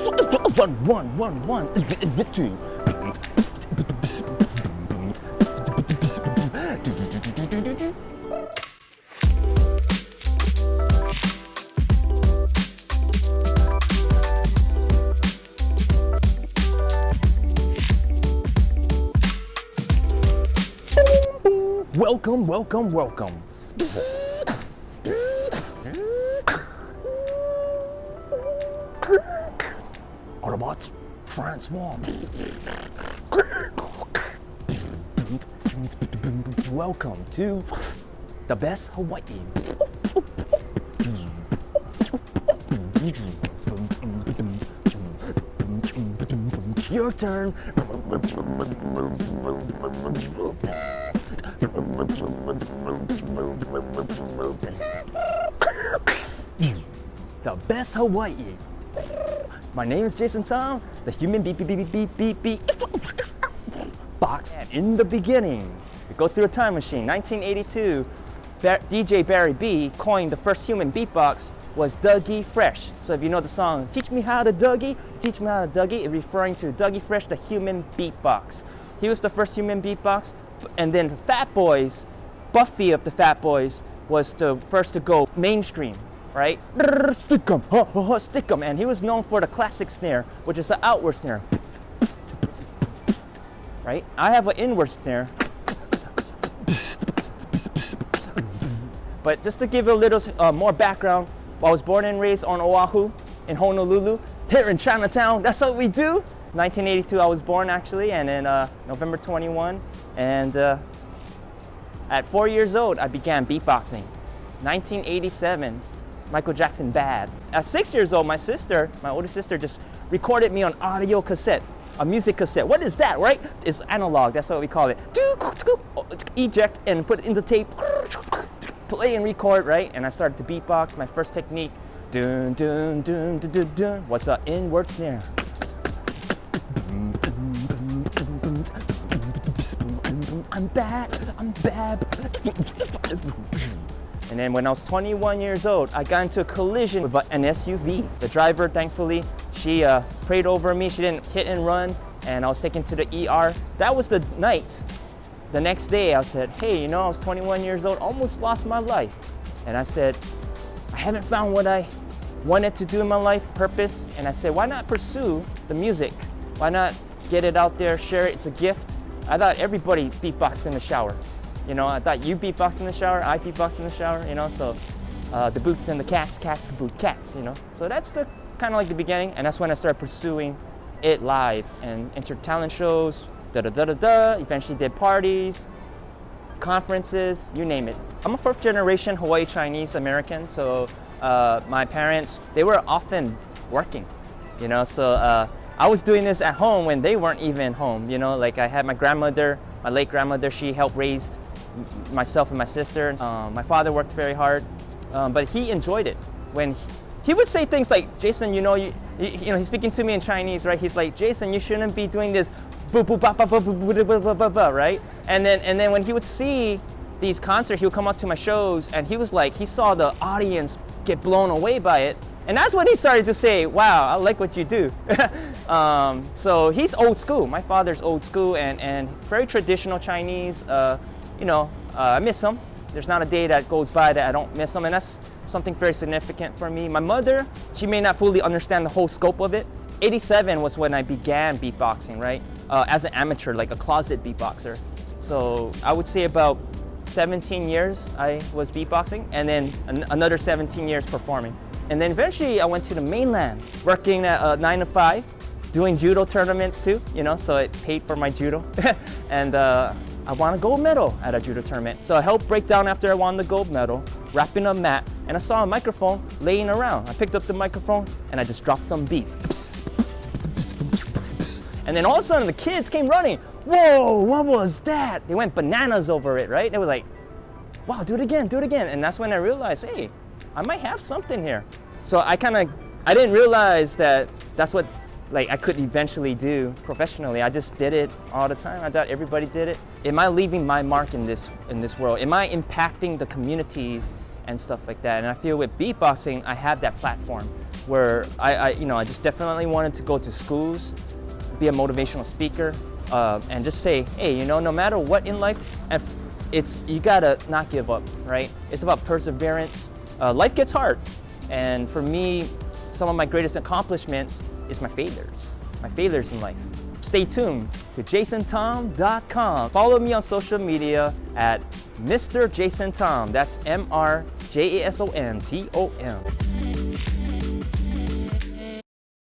One, two. Welcome. Autobots, transform. Welcome to the best Hawaii. Your turn. The best Hawaii. My name is Jason Tom, the human beep box. And in the beginning, we go through a time machine. 1982, DJ Barry B coined the first human beatbox was Dougie Fresh. So if you know the song, Teach Me How to Dougie, Teach Me How to Dougie, it's referring to Dougie Fresh, the human beatbox. He was the first human beatbox, and then the Fat Boys, Buffy of the Fat Boys, was the first to go mainstream, right? Stick 'em, stick 'em. And he was known for the classic snare, which is the outward snare, right? I have an inward snare. But just to give you a little more background, I was born and raised on Oahu, in Honolulu, here in Chinatown. That's what we do. 1982 I was born actually, and then November 21. And at 4 years old, I began beatboxing. 1987, Michael Jackson Bad. At 6 years old, my older sister, just recorded me on audio cassette, a music cassette. What is that, right? It's analog, that's what we call it. Eject and put it in the tape, play and record, right? And I started to beatbox. My first technique, dun dun dun dun dun dun, was an inward snare. I'm back. And then when I was 21 years old, I got into a collision with an SUV. The driver, thankfully, she prayed over me. She didn't hit and run, and I was taken to the ER. That was the night. The next day, I said, hey, you know, I was 21 years old, almost lost my life. And I said, I haven't found what I wanted to do in my life, purpose. And I said, why not pursue the music? Why not get it out there, share it? It's a gift. I thought everybody beatboxed in the shower. You know, I thought you beatboxed in the shower, I beatboxed in the shower, you know, so the boots and the cats boot cats, you know. So that's the kind of like the beginning, and that's when I started pursuing it live and entered talent shows, eventually did parties, conferences, you name it. I'm a fourth generation Hawaii Chinese American, so my parents, they were often working, you know, so I was doing this at home when they weren't even home, you know, like I had my grandmother, my late grandmother, she helped raise myself and my sister. My father worked very hard, but he enjoyed it. When he would say things like, Jason, you know, he's speaking to me in Chinese, right? He's like, Jason, you shouldn't be doing this, right? And then when he would see these concerts, he would come up to my shows, and he was like, he saw the audience get blown away by it. And that's when he started to say, wow, I like what you do. So he's old school. My father's old school and very traditional Chinese. You know, I miss him. There's not a day that goes by that I don't miss him, and that's something very significant for me. My mother, she may not fully understand the whole scope of it. 87 was when I began beatboxing, right? As an amateur, like a closet beatboxer. So I would say about 17 years I was beatboxing, and then another 17 years performing. And then eventually I went to the mainland, working at 9 to 5, doing judo tournaments too, you know, so it paid for my judo. And I won a gold medal at a judo tournament. So I helped break down after I won the gold medal, wrapping a mat, and I saw a microphone laying around. I picked up the microphone and I just dropped some beats. And then all of a sudden the kids came running. Whoa, what was that? They went bananas over it, right? They were like, wow, do it again. And that's when I realized, hey, I might have something here. So I didn't realize that that's what like I could eventually do professionally. I just did it all the time. I thought everybody did it. Am I leaving my mark in this world? Am I impacting the communities and stuff like that? And I feel with beatboxing, I have that platform. where I just definitely wanted to go to schools, be a motivational speaker, and just say, hey, no matter what in life, you gotta not give up, right? It's about perseverance. Life gets hard, and for me, some of my greatest accomplishments is my failures in life. Stay tuned to jasontom.com. Follow me on social media at Mr. Jason Tom. That's MrJasonTom.